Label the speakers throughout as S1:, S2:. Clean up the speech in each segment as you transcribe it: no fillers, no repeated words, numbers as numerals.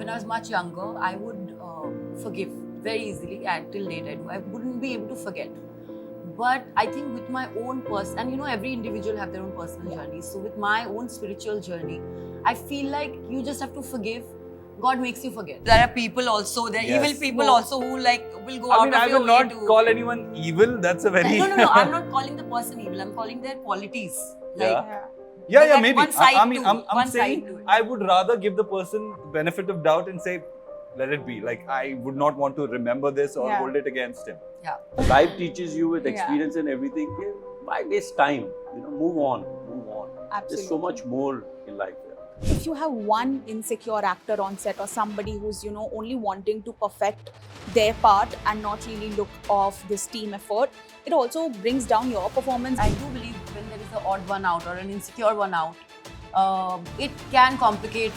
S1: when I was much younger, I would forgive very easily. And till date, I wouldn't be able to forget. But I think with my own and every individual have their own personal journey. So with my own spiritual journey, I feel like you just have to forgive. God makes you forget. There are people also, there are evil people also who will go out of your way to...
S2: I will not call anyone evil. That's a very...
S1: No, I'm not calling the person evil. I'm calling their qualities.
S2: Yeah, maybe.
S1: One side
S2: I'm saying I would rather give the person the benefit of doubt and say, let it be. Like, I would not want to remember this or hold it against him.
S1: Yeah.
S3: Life teaches you with experience and everything. Why waste time? Move on.
S4: Absolutely.
S3: There's so much more in life.
S4: If you have one insecure actor on set or somebody who's, only wanting to perfect their part and not really look off this team effort, it also brings down your performance.
S1: I do believe when there is an odd one out or an insecure one out, it can complicate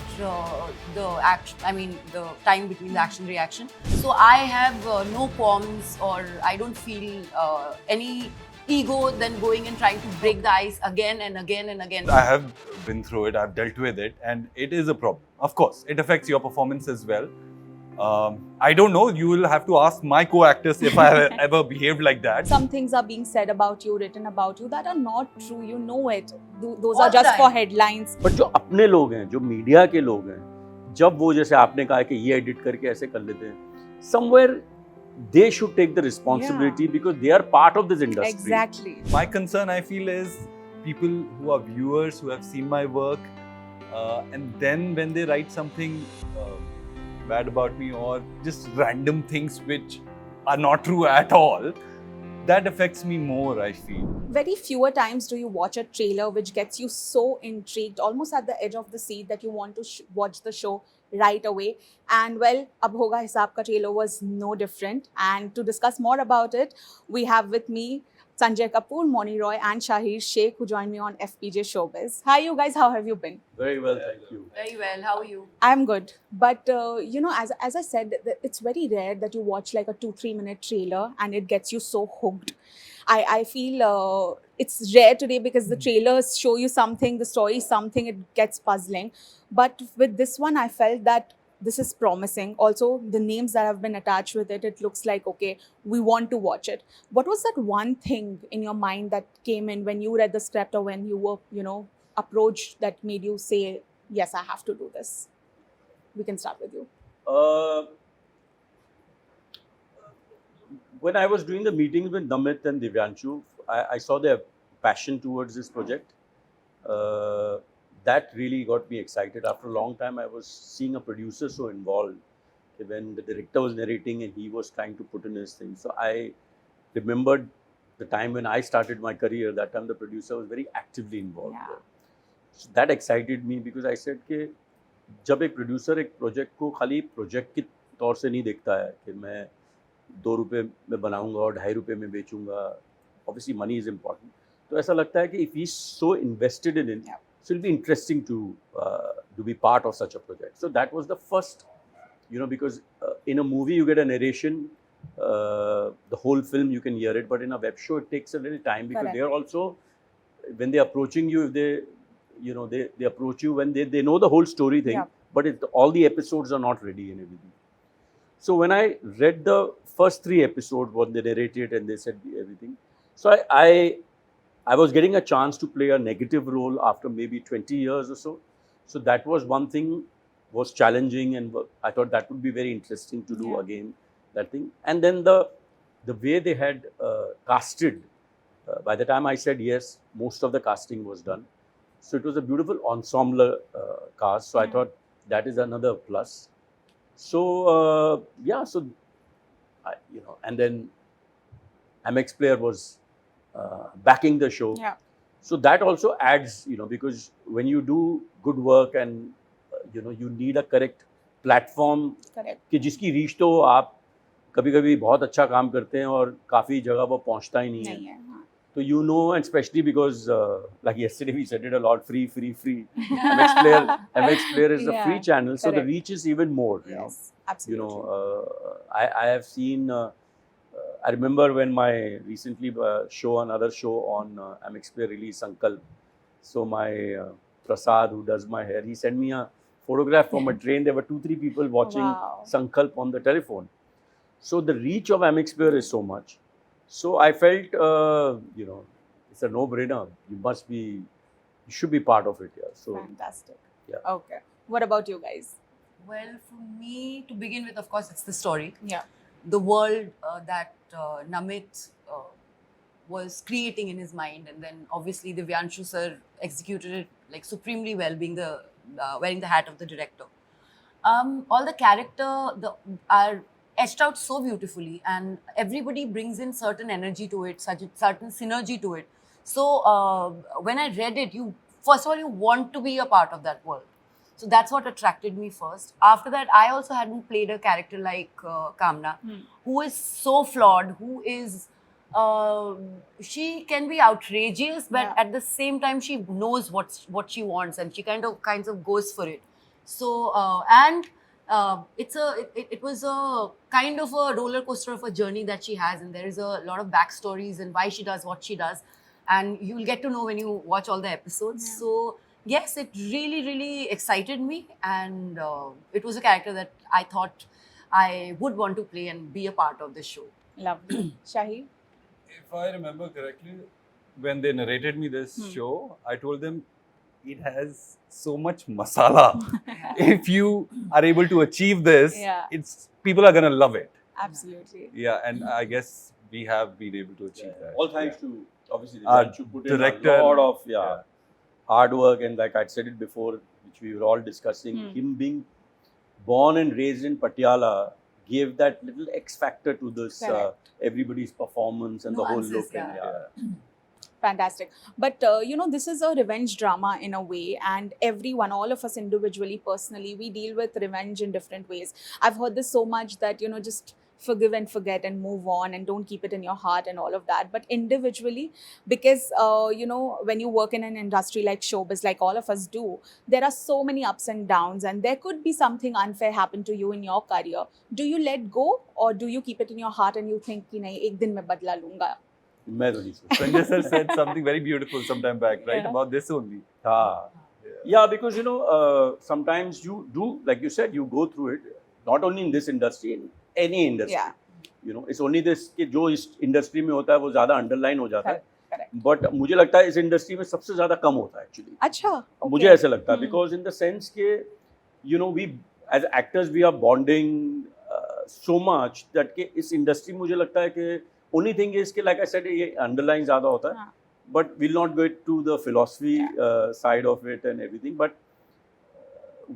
S1: the action. The time between the action reaction. So I have no qualms, or I don't feel any ego than going and trying to break the ice again and again and again.
S2: I have been through it, I've dealt with it, and it is a problem. Of course, it affects your performance as well. I don't know, you will have to ask my co-actors if I have ever behaved like that.
S4: Some things are being said about you, written about you that are not true, you know it. Those are just for headlines.
S3: But जो अपने लोग हैं, जो media के लोग हैं, जब वो जैसे आपने कहा कि ये एडिट करके ऐसे कर लेते हैं, somewhere they should take the responsibility because they are part of this industry.
S4: Exactly.
S2: My concern, I feel, is people who are viewers, who have seen my work, and then when they write something bad about me or just random things which are not true at all, that affects me more, I feel.
S4: Very fewer times do you watch a trailer which gets you so intrigued, almost at the edge of the seat, that you want to watch the show right away. And well, Ab Hoga Hisab Ka trailer was no different. And to discuss more about it, we have with me Sanjay Kapoor, Moni Roy and Shahir Sheikh, who joined me on FPJ Showbiz. Hi you guys, how have you been?
S3: Very well, thank you.
S1: Very well, how are you?
S4: I'm good. But, as I said, it's very rare that you watch like a 2-3 minute trailer and it gets you so hooked. I feel it's rare today because the trailers show you something, the story is something, it gets puzzling. But with this one, I felt that this is promising. Also, the names that have been attached with it, it looks like, okay, we want to watch it. What was that one thing in your mind that came in when you read the script or when you were, approached that made you say, yes, I have to do this? We can start with you.
S3: When I was doing the meetings with Namit and Divyanshu, I saw their passion towards this project. That really got me excited. After a long time, I was seeing a producer so involved. When the director was narrating and he was trying to put in his thing. So I remembered the time when I started my career, that time the producer was very actively involved.
S4: Yeah.
S3: So that excited me because I said कि जब एक producer एक project को खाली project के तौर से नहीं देखता है कि मैं 2 रुपए में बनाऊंगा और 2.5 रुपए में बेचूंगा. Obviously money is important. तो ऐसा लगता है कि if he's so invested in it, so it'll be interesting to be part of such a project. So that was the first, because in a movie you get a narration, the whole film you can hear it, but in a web show it takes a little time because they are also, when they're approaching you, if they approach you when they know the whole story thing, but all the episodes are not ready and everything. So when I read the first 3 episodes, what they narrated and they said everything, so I was getting a chance to play a negative role after maybe 20 years or so. So that was one thing, was challenging, and I thought that would be very interesting to do again, that thing. And then the way they had casted, by the time I said yes, most of the casting was done. So it was a beautiful ensemble cast. So I thought that is another plus. So and then MX Player was backing the show. So that also adds, because when you do good work and you need a correct platform, कि जिसकी reach तो आप कभी-कभी बहुत अच्छा काम करते हैं और काफी जगह वो पहुंचता ही नहीं है. तो and especially because like yesterday we said it a lot, free. MX Player is a free channel, so the reach is even more.
S4: Yes, absolutely.
S3: I have seen. I remember when my recently another show on MX Player released, Sankalp. So my Prasad, who does my hair, he sent me a photograph from a train. There were 2-3 people watching
S4: Wow.
S3: Sankalp on the telephone. So the reach of Amex Pure is so much. So I felt, it's a no-brainer. You should be part of it. Yeah. So
S4: Fantastic.
S3: Yeah.
S4: Okay. What about you guys?
S1: Well, for me, to begin with, of course, it's the story.
S4: Yeah.
S1: The world that Namit was creating in his mind, and then obviously Divyanshu sir executed it like supremely well, being the wearing the hat of the director. All the character are etched out so beautifully, and everybody brings in certain energy to it, certain synergy to it. So when I read it, first of all you want to be a part of that world. So that's what attracted me first. After that, I also hadn't played a character like Kamna, who is so flawed, who is she can be outrageous, but
S4: Yeah.
S1: at the same time she knows what she wants, and she kinds of goes for it. So it was a kind of a roller coaster of a journey that she has, and there is a lot of backstories and why she does what she does, and you'll get to know when you watch all the episodes.
S4: Yeah.
S1: So yes, it really excited me, and it was a character that I thought I would want to play and be a part of the show.
S4: Lovely. Shahi?
S2: If I remember correctly, when they narrated me this
S4: Hmm.
S2: show, I told them it has so much masala. If you are able to achieve this,
S4: Yeah.
S2: people are gonna love it.
S4: Absolutely.
S2: Yeah, and I guess we have been able to achieve that.
S3: all thanks to obviously
S2: Our
S3: Divyanshu put
S2: director.
S3: in a lot of hard work, and like I said it before, which we were all discussing, him being born and raised in Patiala gave that little X factor to this
S4: Correct.
S3: everybody's performance and the whole
S1: Nuances,
S3: look. And,
S1: yeah.
S4: Fantastic. But, this is a revenge drama in a way, and everyone, all of us individually, personally, we deal with revenge in different ways. I've heard this so much that, just forgive and forget and move on and don't keep it in your heart and all of that. But individually, because, when you work in an industry like showbiz, like all of us do, there are so many ups and downs, and there could be something unfair happen to you in your career. Do you let go, or do you keep it in your heart and you think, ki nahi, ek din mein badla lunga?
S3: मैं तो नहीं सोचता।
S2: Sanjay sir said something very beautiful some time back, right?
S4: Yeah.
S2: About this only.
S3: हाँ. Yeah, because sometimes you do, like you said, you go through it. Not only in this industry, in any industry.
S4: Yeah.
S3: It's only this कि जो इस industry में होता है वो ज़्यादा underline हो जाता है.
S4: Correct.
S3: But मुझे लगता है इस industry में सबसे ज़्यादा कम होता है actually.
S4: अच्छा.
S3: मुझे
S4: okay.
S3: ऐसा लगता है because in the sense कि we as actors we are bonding so much that कि इस industry में मुझे लगता है कि only thing is कि like I said ये underline ज़्यादा होता है.
S4: हाँ.
S3: But we'll not get to the philosophy side of it and everything. But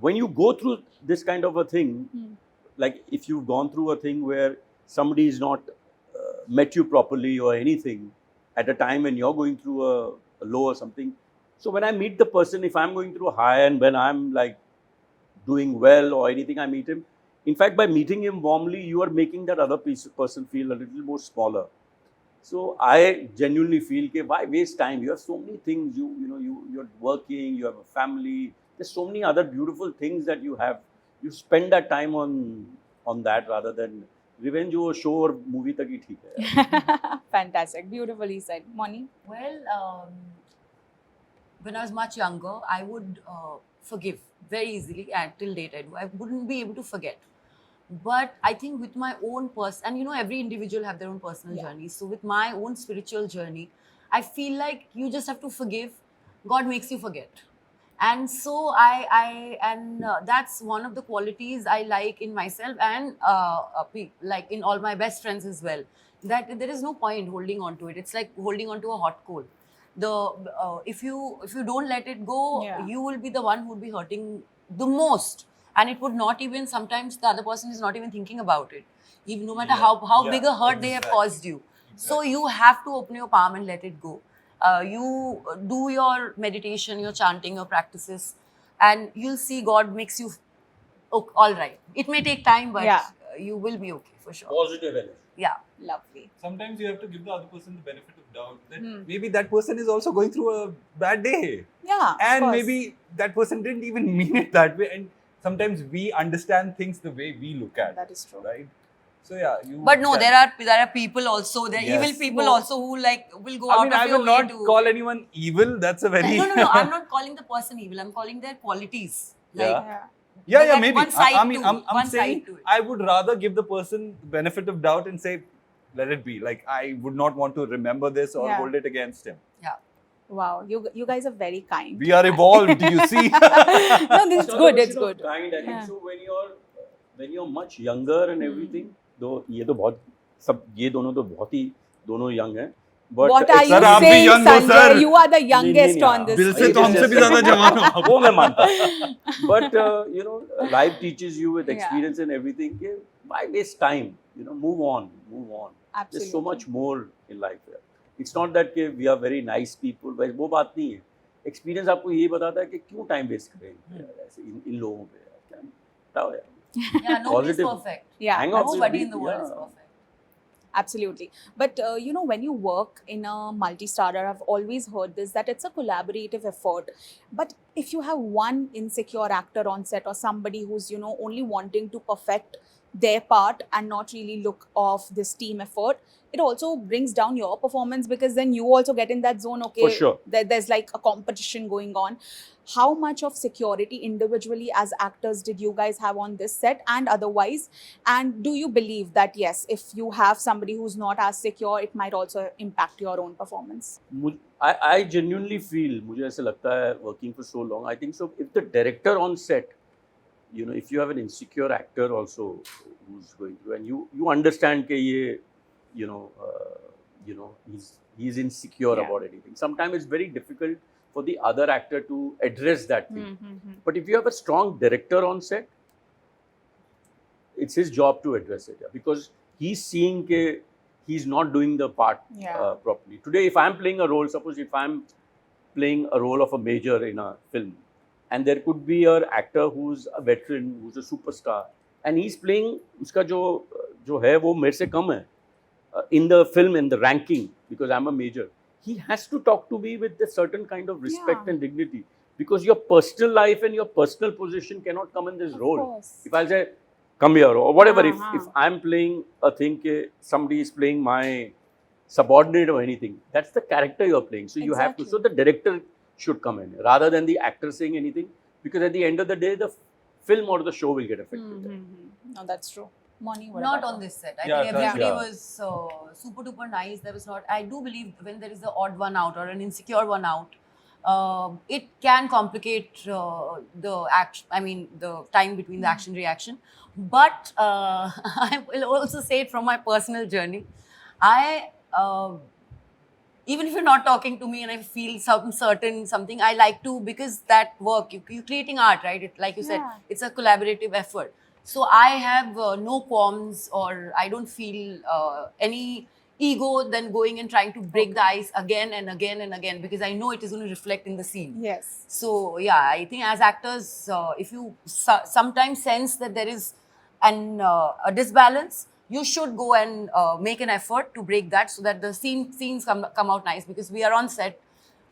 S3: when you go through this kind of a thing, like if you've gone through a thing where somebody is not met you properly or anything at a time when you're going through a low or something. So when I meet the person, if I'm going through a high and when I'm like doing well or anything, I meet him. In fact, by meeting him warmly, you are making that other person feel a little more smaller. So I genuinely feel that why waste time? You have so many things. You're working. You have a family. There's so many other beautiful things that you have. You spend that time on that rather than revenge or show or movie tak hi theek hai.
S4: Fantastic. Beautifully said. Moni?
S1: Well, when I was much younger, I would forgive very easily, and till date I do. I wouldn't be able to forget. But I think with my own and every individual have their own personal journey. So with my own spiritual journey, I feel like you just have to forgive. God makes you forget. And so that's one of the qualities I like in myself and like in all my best friends as well. That there is no point holding on to it. It's like holding on to a hot coal. If you don't let it go, you will be the one who will be hurting the most. And it would not even, sometimes the other person is not even thinking about it. Even no matter how big a hurt they have caused you. So you have to open your palm and let it go. You do your meditation, your chanting, your practices, and you'll see God makes you all right. It may take time, but you will be okay for sure.
S3: Positive energy.
S1: Yeah.
S4: Lovely.
S2: Sometimes you have to give the other person the benefit of doubt that maybe that person is also going through a bad day.
S4: Yeah.
S2: And maybe that person didn't even mean it that way. And sometimes we understand things the way we look at.
S4: That is true.
S2: Right? So yeah,
S1: But no, there are people also, there are evil people also who will go out of
S2: I
S1: your
S2: will
S1: way
S2: not
S1: to
S2: call anyone evil. That's a very
S1: No, I'm not calling the person evil. I'm calling their qualities. Like,
S2: Yeah,
S1: There's
S2: yeah,
S1: that
S2: maybe.
S1: one side
S2: I mean,
S1: to it,
S2: I'm
S1: one
S2: saying
S1: side to it.
S2: I would rather give the person the benefit of doubt and say, let it be. Like, I would not want to remember this or
S4: Yeah.
S2: hold it against him.
S4: Wow, you guys are very kind.
S2: We are evolved, do you see?
S4: No, this is good. It's good.
S3: Kind, I think
S4: Yeah.
S3: so. When you're much younger and everything, though ये तो बहुत सब ये दोनों तो बहुत ही दोनों young हैं. But
S4: What are you
S2: Sir, आप भी
S4: saying,
S2: young हो,
S4: Sanjay?
S2: sir.
S4: You are the youngest
S3: नहीं,
S4: on this.
S2: दिल से
S3: ये
S2: तो
S3: भी
S2: हमसे भी
S3: जैसे-
S2: ज्यादा जवान हो आप.
S3: वो मैं मानता हूँ. But you know, life teaches you with
S4: Yeah.
S3: experience and everything. कि why waste time? You know, move on.
S4: Absolutely.
S3: There's so much more in life. Yeah. It's not that कि we are very nice people. बस वो बात नहीं है. Experience आपको ये बताता है कि क्यों time waste करें यार ऐसे इन लोगों पे यार. क्या बताओ यार.
S1: Yeah, nobody's
S3: Positive.
S1: perfect.
S4: Yeah.
S3: Hang out with
S1: Nobody in the
S3: people,
S1: world is
S3: yeah.
S1: perfect.
S4: Absolutely. But you know, when you work in a multi-starrer, I've always heard this, that it's a collaborative effort. But if you have one insecure actor on set or somebody who's, you know, only wanting to perfect their part and not really look of this team effort, it also brings down your performance, because then you also get in that zone, okay,
S3: For sure.
S4: there's like a competition going on. How much of security individually as actors did you guys have on this set and otherwise? And do you believe that, yes, if you have somebody who's not as secure, it might also impact your own performance?
S3: I genuinely feel, मुझे ऐसे लगता है working for so long, I think so if the director on set, you know, if you have an insecure actor also who's going through and you understand कि ये, you know, he's insecure
S4: Yeah.
S3: about anything. Sometimes it's very difficult for the other actor to address that thing.
S4: Mm-hmm.
S3: But if you have a strong director on set, it's his job to address it, yeah, because he's seeing that he's not doing the part
S4: Yeah.
S3: properly. Today, if I'm playing a role, suppose if I'm playing a role of a major in a film, and there could be an actor who's a veteran, who's a superstar, and he's playing, उसका जो है वो मेरे से कम है in the film, in the ranking, because I'm a major. He has to talk to me with a certain kind of respect
S4: Yeah.
S3: and dignity, because your personal life and your personal position cannot come in this
S4: Of
S3: role.
S4: course.
S3: If I'll say, come here, or whatever,
S4: Uh-huh.
S3: if I'm playing a thing, somebody is playing my subordinate or anything, that's the character you're playing. So you have to,
S4: Exactly.
S3: so the director should come in rather than the actor saying anything, because at the end of the day, the film or the show will get affected.
S4: Mm-hmm. No, that's true. Moni, what
S1: Not
S4: about
S1: on
S4: you?
S1: this set. I
S2: Yeah,
S1: think
S2: that's-
S1: everybody
S3: yeah.
S1: was super duper nice. There was not. I do believe when there is an odd one out or an insecure one out, it can complicate the action. I mean, the time between the action reaction. But I will also say it from my personal journey. I even if you're not talking to me and I feel something, I like to, because that work you're creating art, right? It, like you said,
S4: Yeah.
S1: it's a collaborative effort. So I have no qualms, or I don't feel any ego then going and trying to break the ice again and again and again, because I know it is going to reflect in the scene.
S4: Yes.
S1: So yeah, I think as actors, if you sometimes sense that there is a disbalance, you should go and make an effort to break that, so that the scenes come out nice, because we are on set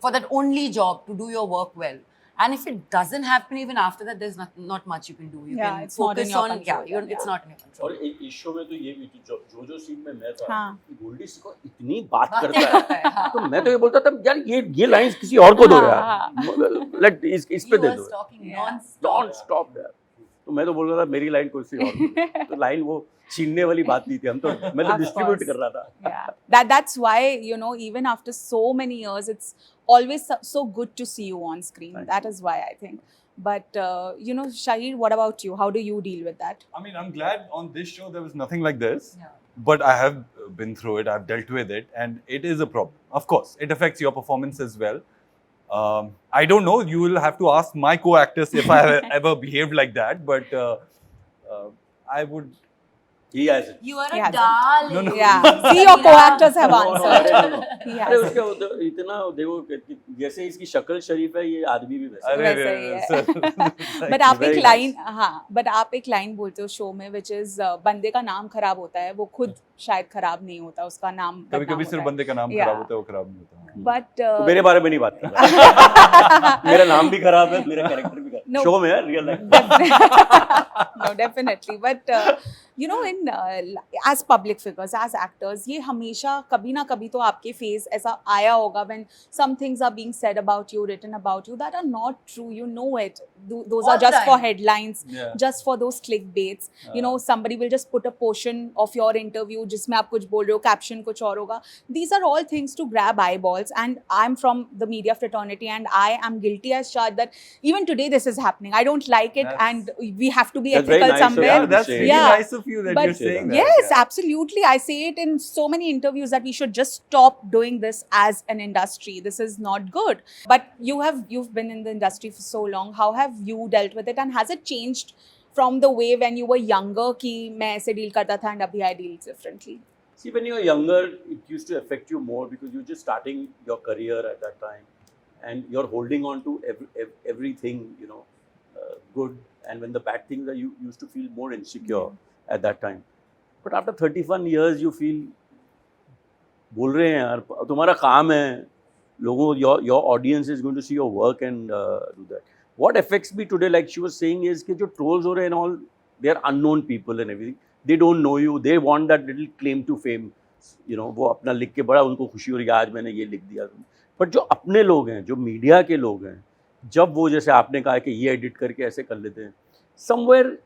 S1: for that only job, to do your work well. And if it doesn't happen even after that, there's not much you can do. You
S4: Yeah,
S1: can
S4: it's not in
S1: focus
S4: your
S1: on
S4: control,
S1: it's
S4: yeah.
S1: not in your control.
S3: और इस show में तो ये भी थी, जो scene में मैं था,
S4: हाँ.
S3: कि गोल्डी सिको इतनी बात
S1: बातें
S3: करता
S1: करता
S3: है,
S1: है, हाँ.
S3: तो मैं तो ये बोलता था यार ये लाइंस किसी और को दो
S4: हाँ,
S3: यार, लेट इस पे
S1: He
S3: दे
S1: was
S3: दो,
S1: talking
S4: Yeah.
S1: non-stop.
S3: Don't stop यार. तो मैं तो बोल रहा था मेरी लाइन कोई सी और दो. तो लाइन वो छीनने वाली बात नहीं थी, मैं तो
S4: Of
S3: डिस्ट्रीब्यूट
S4: course.
S3: कर रहा था.
S4: Yeah. That's why, you know, even after so many years, it's always so good to see you on screen.
S3: Thank
S4: That is why, I think. But you know, Shahid, what about you? How do you deal with that?
S2: I mean, I'm glad on this show there was nothing like this.
S1: Yeah.
S2: But I have been through it, I've dealt with it, and it is a problem. Of course, it affects your performance as well. I don't know, you will have to ask my co-actors if I have ever behaved like that, but I would.
S3: He has it.
S1: You are
S4: He
S1: a
S4: hasn't.
S1: darling.
S2: No, no.
S4: Yeah. See, your co-actors have
S3: No, no,
S4: answered.
S3: no, no.
S4: He
S3: अरे
S4: has.
S3: उसका इतना देखो जैसे इसकी शक्ल शरीफ है, ये आदमी भी वैसा है.
S2: अरे,
S4: वैसा ही है।
S2: sir.
S4: बट आप एक
S3: Very
S4: लाइन
S3: nice.
S4: हाँ बट आप एक लाइन बोलते हो शो में, विच इज बंदे का नाम खराब होता है, वो खुद शायद खराब नहीं होता, उसका नाम
S2: कभी कभी सिर्फ बंदे का नाम
S4: Yeah.
S2: खराब होता है, वो खराब नहीं होता.
S4: बट
S3: तो मेरे बारे में नहीं बात कर रहा. मेरा नाम भी खराब है, मेरा कैरेक्टर भी खराब है.
S4: No.
S3: शो में है real life
S4: No, definitely. But you know, as public figures, as actors, ये हमेशा कभी ना कभी तो आपके face ऐसा आया होगा when some things are being said about you, written about you that are not true. You know it. Those are
S1: All
S4: just for
S1: time.
S4: headlines,
S2: Yeah.
S4: just for those clickbaits. You know, somebody will just put a portion of your interview जिसमें आप कुछ बोल रहे हो, caption कुछ और होगा. These are all things to grab eyeballs. And I'm from the media fraternity, and I am guilty as charged that even today this is happening. I don't like it,
S2: That's-
S4: and we have to be
S3: That's very
S4: ethical
S3: nice of
S4: somewhere.
S3: you
S2: Yeah,
S3: to
S2: that's
S3: say.
S2: really
S4: Yeah.
S2: nice of you that
S4: But
S2: you're saying that.
S4: Yes,
S2: yeah.
S4: absolutely. I say it in so many interviews that we should just stop doing this as an industry. This is not good. But you've been in the industry for so long. How have you dealt with it, and has it changed from the way when you were younger कि मैं ऐसे deal करता था and अभी I deal differently?
S3: See, when you were younger, it used to affect you more because you're just starting your career at that time, and you're holding on to everything, you know, good. And when the bad things are, you used to feel more insecure at that time. But after 31 years, you feel, बोल रहे हैं यार, तुम्हारा काम है, लोगों, your audience is going to see your work and do that. What affects me today, like she was saying, is कि जो trolls हो रहे हैं and all, they are unknown people and everything. They don't know you. They want that little claim to fame. You know, वो अपना लिख के बड़ा उनको खुशी हो रही है, आज मैंने ये लिख दिया. बट जो अपने लोग हैं, जो मीडिया के लोग हैं, जब वो जैसे आपने कहा कि ये एडिट करके ऐसे कर लेते हैं, somewhere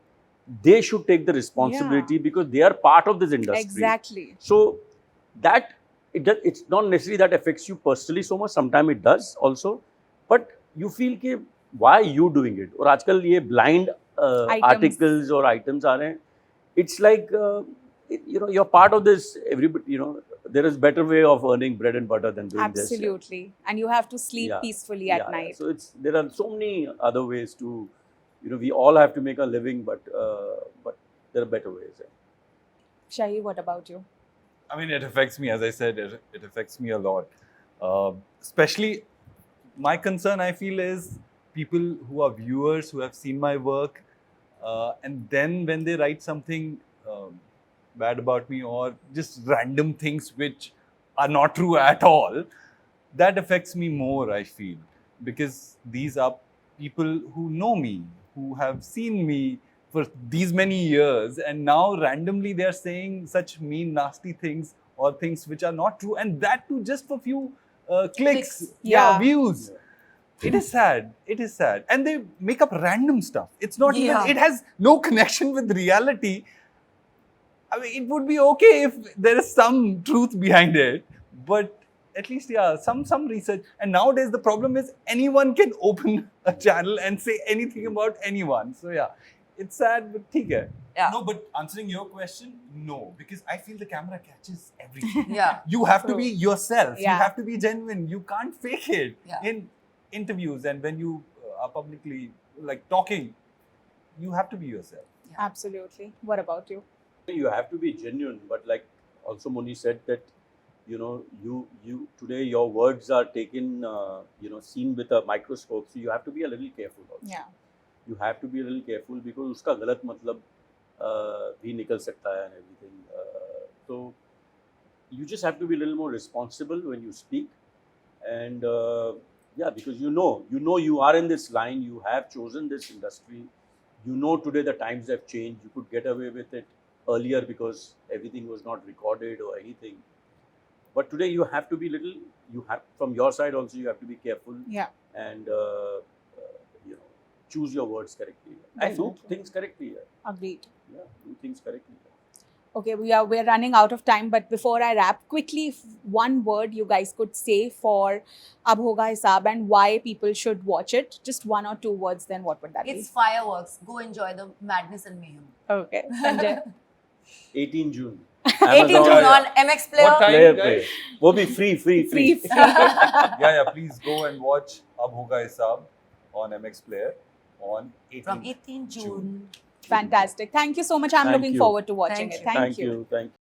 S3: they should take the responsibility because they are part of this industry.
S4: Exactly.
S3: So that it's not necessarily that affects you personally so much. Sometimes it does also, but you feel कि why are you doing it? और आजकल ये blind articles or items आ रहे हैं. It's like you know, you're part of this. Everybody, you know, there is better way of earning bread and butter than doing this.
S4: Absolutely. And you have to sleep
S3: Yeah.
S4: peacefully at night.
S3: So there are so many other ways to, you know, we all have to make a living, but there are better ways.
S4: Shahi, what about you?
S2: I mean, it affects me. As I said, it affects me a lot. Especially, my concern, I feel, is people who are viewers who have seen my work, and then when they write something bad about me or just random things which are not true at all, that affects me more, I feel, because these are people who know me, who have seen me for these many years, and now randomly they are saying such mean, nasty things or things which are not true, and that too just for few clicks,
S4: Yeah.
S2: views. It is sad. It is sad. And they make up random stuff. It's not
S1: Yeah.
S2: even, it has no connection with reality. I mean, it would be okay if there is some truth behind it, but at least, yeah, some research. And nowadays, the problem is anyone can open a channel and say anything about anyone. So, yeah, it's sad, but theek hai.
S1: Yeah.
S2: No, but answering your question, no, because I feel the camera catches everything.
S1: Yeah.
S2: You have to
S4: True.
S2: be yourself.
S4: Yeah.
S2: You have to be genuine. You can't fake it.
S1: Yeah.
S2: In interviews and when you are publicly like talking, you have to be yourself.
S4: Absolutely. What about you?
S3: You have to be genuine, but like also Moni said that, you know, you today your words are taken, you know, seen with a microscope, so you have to be a little careful also.
S4: Yeah.
S3: You have to be a little careful because उसका गलत मतलब भी निकल सकता है and everything. So you just have to be a little more responsible when you speak, and yeah, because you know you are in this line, you have chosen this industry, you know today the times have changed. You could get away with it earlier because everything was not recorded or anything, but today you have to be little. You have from your side also you have to be careful.
S4: Yeah.
S3: And you know, choose your words correctly and do
S4: Definitely.
S3: things correctly.
S4: Agreed.
S3: Yeah, do things correctly.
S4: Okay, we're running out of time, but before I wrap, quickly, if one word you guys could say for Ab Hoga Hisab and why people should watch it. Just one or two words, then what would that
S1: It's fireworks. Go enjoy the madness and mayhem.
S4: be? Okay, Sanjay.
S3: 18 June.
S1: 18 June
S3: Amazon
S1: on MX Player.
S2: What time?
S3: Player
S2: guys?
S3: Play. वो भी free.
S4: Free.
S2: Yeah, please go and watch Ab Hoga Hisab on MX Player on 18th.
S1: From 18 June.
S4: Fantastic. Thank you so much. I'm
S3: Thank
S4: looking
S3: you.
S4: forward to watching
S1: Thank
S4: it.
S1: you.
S4: Thank you.
S3: Thank you.